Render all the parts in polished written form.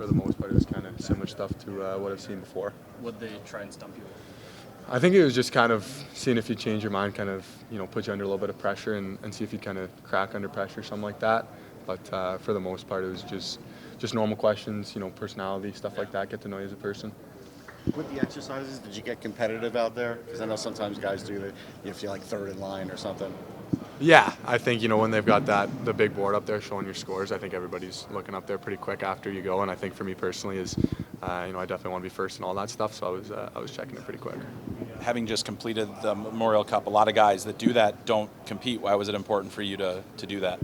for the most part, it was kind of similar stuff to what I've seen before. Would they try and stump you? I think it was just kind of seeing if you change your mind, kind of, put you under a little bit of pressure and see if you kind of crack under pressure, something like that. But for the most part, it was just normal questions, personality, stuff like that, get to know you as a person. With the exercises, did you get competitive out there? Because I know sometimes guys do that. You feel like third in line or something. Yeah, I think, when they've got the big board up there showing your scores, I think everybody's looking up there pretty quick after you go. And I think for me personally is, I definitely want to be first and all that stuff. So I was checking it pretty quick. Having just completed the Memorial Cup, a lot of guys that do that don't compete. Why was it important for you to do that?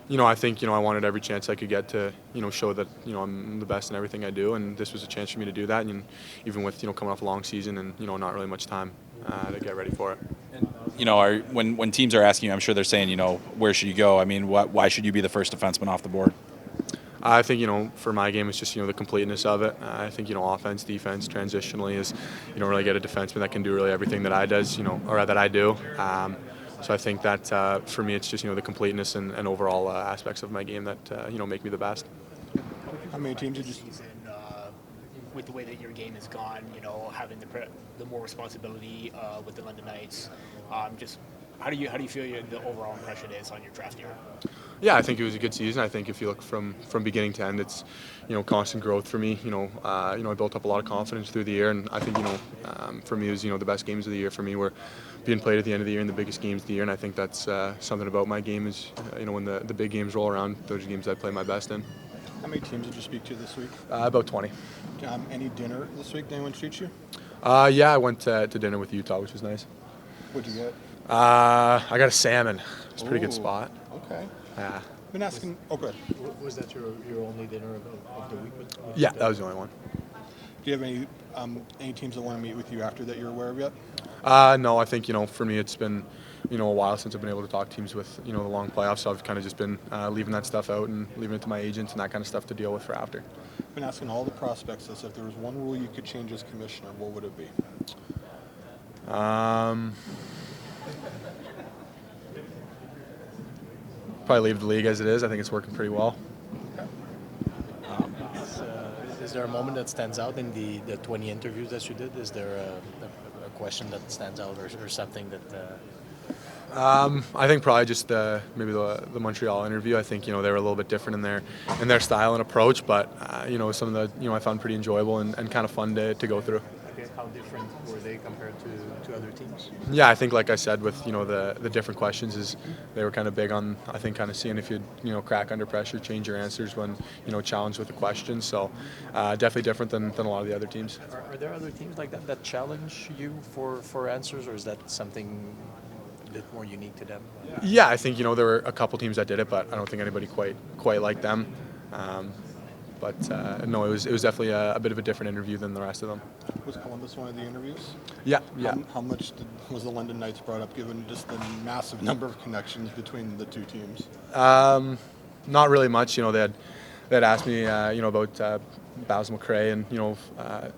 I think, I wanted every chance I could get to, show that, I'm the best in everything I do. And this was a chance for me to do that. And even with, coming off a long season and, not really much time to get ready for it. When teams are asking you, I'm sure they're saying, where should you go? I mean, why should you be the first defenseman off the board? I think, for my game, it's just, the completeness of it. I think, offense, defense, transitionally is, you don't really get a defenseman that can do really everything that I does, or that I do. So I think that for me, it's just, the completeness and overall aspects of my game that, make me the best. How many teams did you season with the way that your game has gone, having the more responsibility with the London Knights, just how do you feel the overall impression is on your draft year? Yeah, I think it was a good season. I think if you look from beginning to end, it's constant growth for me. I built up a lot of confidence through the year, and I think for me it was the best games of the year for me were being played at the end of the year and the biggest games of the year. And I think that's something about my game is when the big games roll around, those are games I play my best in. How many teams did you speak to this week? About 20. Any dinner this week? Did anyone treat you? Yeah, I went to dinner with Utah, which was nice. What'd you get? I got a salmon. It's a pretty good spot. Okay. Yeah. Been asking. Oh, good. Was that your only dinner of the week? Yeah, that was the only one. Do you have any teams that want to meet with you after that you're aware of yet? No, I think for me it's been a while since I've been able to talk teams with the long playoffs. So I've kind of just been leaving that stuff out and leaving it to my agents and that kind of stuff to deal with for after. Been asking all the prospects this. If there was one rule you could change as commissioner, what would it be? Probably leave the league as it is. I think it's working pretty well. Is there a moment that stands out in the 20 interviews that you did? Is there a question that stands out or something that... I think probably just maybe the Montreal interview. I think they were a little bit different in their style and approach, but some of the I found pretty enjoyable and kind of fun to go through. How different were they compared to other teams? Yeah, I think like I said with the different questions is they were kind of big on I think kind of seeing if you'd crack under pressure, change your answers when challenged with the question. So definitely different than a lot of the other teams. Are there other teams like that challenge you for answers, or is that something a bit more unique to them? Yeah, I think there were a couple teams that did it, but I don't think anybody quite like them. But no, it was definitely a bit of a different interview than the rest of them. Was Columbus one of the interviews? Yeah. How much was the London Knights brought up, given just the massive number of connections between the two teams? Not really much. They had asked me, about Basil McRae and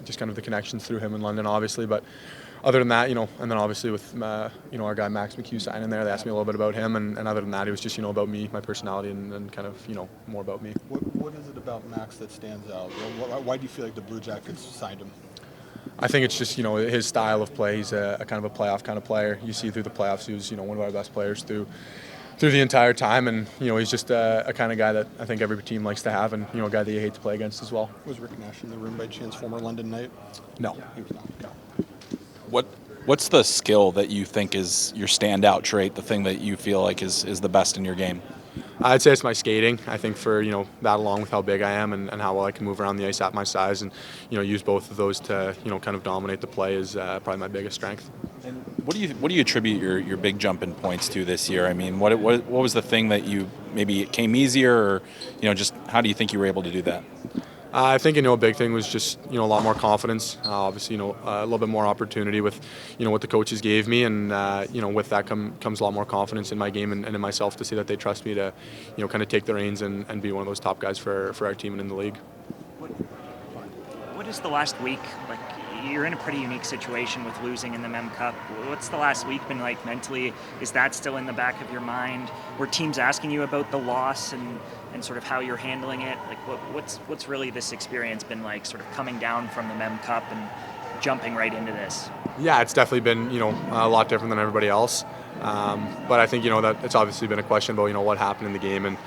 just kind of the connections through him in London, obviously, but. Other than that, and then obviously with, our guy Max McHugh signing there, they asked me a little bit about him, and other than that, it was just, about me, my personality, and kind of, more about me. What is it about Max that stands out? Why do you feel like the Blue Jackets signed him? I think it's just, his style of play. He's a kind of a playoff kind of player. You see through the playoffs, he was, one of our best players through the entire time, and, he's just a kind of guy that I think every team likes to have, and, a guy that you hate to play against as well. Was Rick Nash in the room by chance, former London Knight? No. He was not. No. What's the skill that you think is your standout trait, the thing that you feel like is the best in your game? I'd say it's my skating. I think for that along with how big I am and how well I can move around the ice at my size and use both of those to kind of dominate the play is probably my biggest strength. And what do you attribute your big jump in points to this year? I mean, what was the thing that you maybe it came easier, or just how do you think you were able to do that? I think a big thing was just a lot more confidence. Obviously a little bit more opportunity with what the coaches gave me, and with that comes a lot more confidence in my game and in myself to see that they trust me to kind of take the reins and be one of those top guys for our team and in the league. What is the last week like? you're in a pretty unique situation with losing in the Mem Cup. What's the last week been like mentally? Is that still in the back of your mind? Were teams asking you about the loss and sort of how you're handling it? Like what's really this experience been like, sort of coming down from the Mem Cup and jumping right into this? Yeah, it's definitely been, a lot different than everybody else. But I think, that it's obviously been a question about, what happened in the game and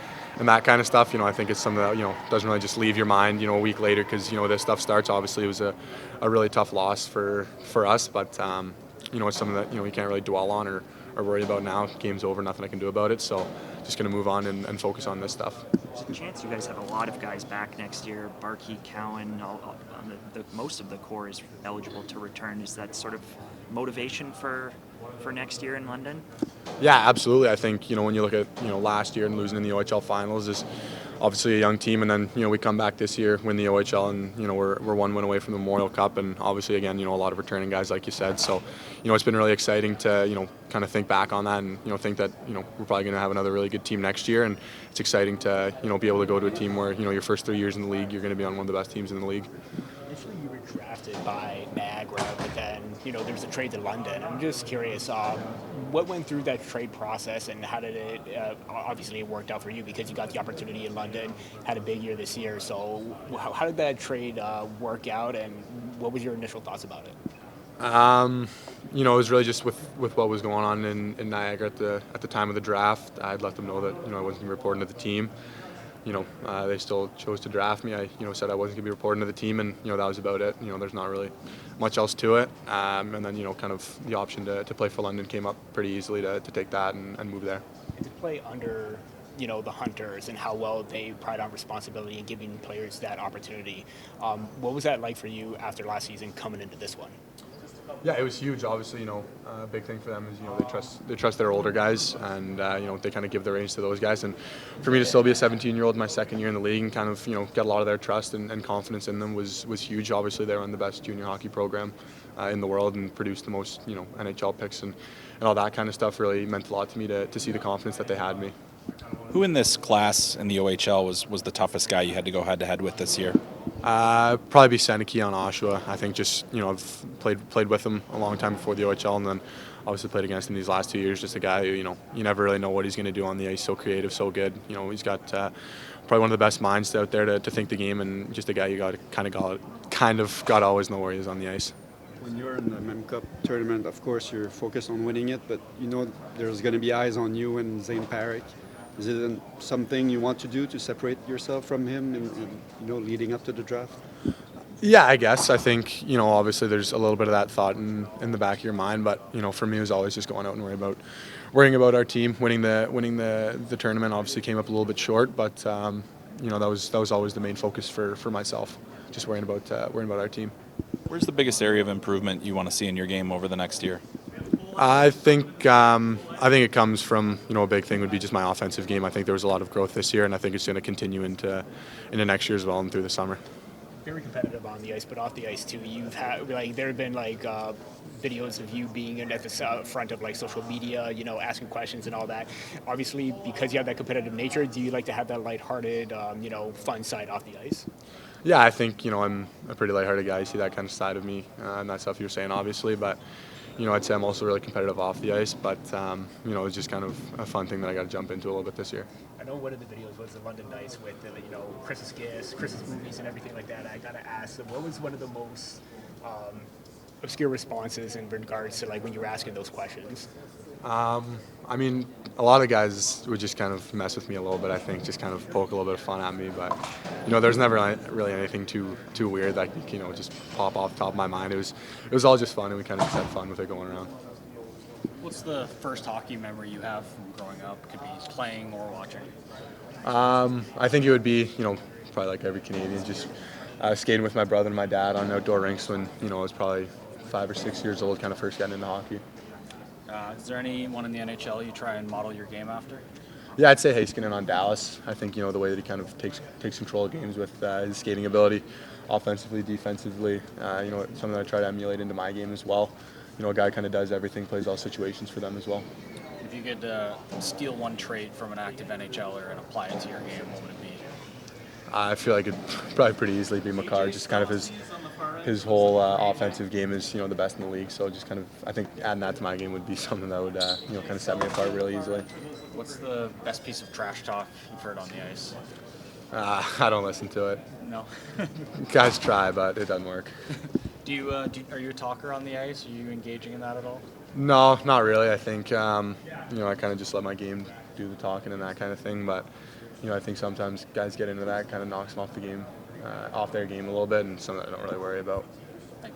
that kind of stuff. I think it's something that, doesn't really just leave your mind, a week later because, this stuff starts. Obviously, it was a really tough loss for us, but, it's something that, you can't really dwell on or worry about now. Game's over, nothing I can do about it. So just going to move on and focus on this stuff. There's a chance you guys have a lot of guys back next year. Barkey, Cowan, most of the core is eligible to return. Is that sort of motivation for next year in London? Yeah, absolutely. I think, when you look at, last year and losing in the OHL finals is obviously a young team, and then, we come back this year, win the OHL, and, we're one win away from the Memorial Cup, and obviously, again, a lot of returning guys, like you said. So, it's been really exciting to, kind of think back on that and, think that, we're probably going to have another really good team next year, and it's exciting to, be able to go to a team where, your first 3 years in the league, you're going to be on one of the best teams in the league. Initially, you were drafted by Niagara, but then, there's a trade to London. I'm just curious, what went through that trade process, and how did it, obviously it worked out for you because you got the opportunity in London, had a big year this year. So how did that trade work out, and what was your initial thoughts about it? It was really just with what was going on in Niagara at the time of the draft. I had let them know that, I wasn't going to be reporting to the team. They still chose to draft me. I, said I wasn't going to be reporting to the team, and, that was about it. There's not really much else to it. And then, kind of the option to play for London came up pretty easily to take that and move there. And to play under, the Hunters and how well they pride on responsibility and giving players that opportunity. What was that like for you after last season coming into this one? Yeah, it was huge. Obviously, a big thing for them is, they trust their older guys, and they kind of give the reins to those guys. And for me to still be a 17-year-old my second year in the league and kind of get a lot of their trust and confidence in them was huge. Obviously, they run the best junior hockey program in the world and produced the most NHL picks and all that kind of stuff. Really meant a lot to me to see the confidence that they had in me. Who in this class in the OHL was the toughest guy you had to go head-to-head with this year? Probably be Seneke on Oshawa. I think just, I've played with him a long time before the OHL, and then obviously played against him these last 2 years. Just a guy who, you never really know what he's going to do on the ice. So creative, so good. He's got probably one of the best minds out there to think the game, and just a guy you got to always know where he is on the ice. When you're in the Mem Cup tournament, of course you're focused on winning it, but there's going to be eyes on you and Zane Parrick. Is it something you want to do to separate yourself from him and leading up to the draft? Yeah, I guess. I think, obviously there's a little bit of that thought in the back of your mind, but, for me it was always just going out and worrying about our team. Winning the tournament obviously came up a little bit short, but, that was always the main focus for myself, just worrying about our team. Where's the biggest area of improvement you want to see in your game over the next year? I think it comes from, a big thing would be just my offensive game. I think there was a lot of growth this year, and I think it's going to continue into next year as well and through the summer. Very competitive on the ice, but off the ice too. You've had there have been videos of you being at the front of social media, asking questions and all that. Obviously, because you have that competitive nature, do you like to have that lighthearted, fun side off the ice? Yeah, I think I'm a pretty lighthearted guy. You see that kind of side of me and that stuff you're saying, obviously, but. I'd say I'm also really competitive off the ice, but, it's just kind of a fun thing that I got to jump into a little bit this year. I know one of the videos was the London Nights with, Chris's gifts, Chris's movies and everything like that. I got to ask them, what was one of the most obscure responses in regards to, when you were asking those questions? I mean, a lot of guys would just kind of mess with me a little bit, I think, just kind of poke a little bit of fun at me. But, there's never really anything too weird that, just pop off the top of my mind. It was all just fun, and we kind of just had fun with it going around. What's the first hockey memory you have from growing up? Could be playing or watching. I think it would be, probably like every Canadian, just skating with my brother and my dad on outdoor rinks when, I was probably 5 or 6 years old, kind of first getting into hockey. Is there anyone in the NHL you try and model your game after? Yeah, I'd say Heiskanen on Dallas. I think, the way that he kind of takes control of games with his skating ability, offensively, defensively, something that I try to emulate into my game as well. A guy kind of does everything, plays all situations for them as well. If you could steal one trait from an active NHLer and apply it to your game, what would it be? I feel like it'd probably pretty easily be Makar, just kind of his his whole offensive game is the best in the league. So just kind of I think adding that to my game would be something that would kind of set me apart really easily. What's the best piece of trash talk you've heard on the ice? I don't listen to it. No. Guys try, but it doesn't work. Are you a talker on the ice? Are you engaging in that at all? No, not really. I think I kind of just let my game do the talking and that kind of thing. But I think sometimes guys get into that, kind of knocks them off the game, off their game a little bit, and something I don't really worry about.